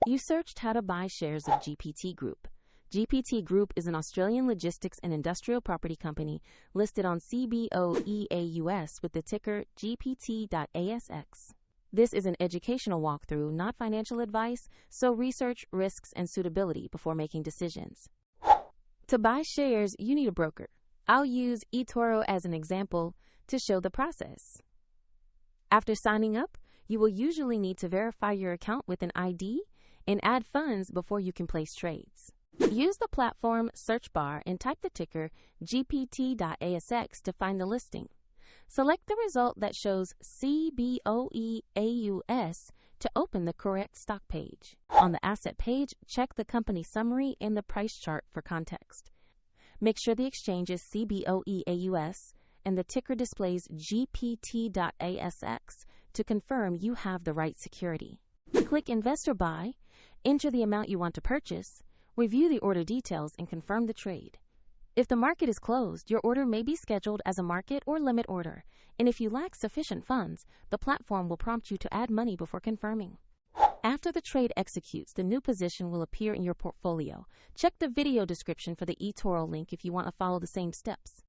You searched how to buy shares of GPT Group. GPT Group is an Australian logistics and industrial property company listed on CBOE AUS with the ticker GPT.ASX. This is an educational walkthrough, not financial advice, so research risks and suitability before making decisions. To buy shares, you need a broker. I'll use eToro as an example to show the process. After signing up, you will usually need to verify your account with an ID and add funds before you can place trades. Use the platform search bar and type the ticker GPT.ASX to find the listing. Select the result that shows CBOE AUS to open the correct stock page. On the asset page, check the company summary and the price chart for context. Make sure the exchange is CBOE AUS and the ticker displays GPT.ASX to confirm you have the right security. Click Invest or Buy, enter the amount you want to purchase, review the order details, and confirm the trade. If the market is closed, your order may be scheduled as a market or limit order, and if you lack sufficient funds, the platform will prompt you to add money before confirming. After the trade executes, the new position will appear in your portfolio. Check the video description for the eToro link if you want to follow the same steps.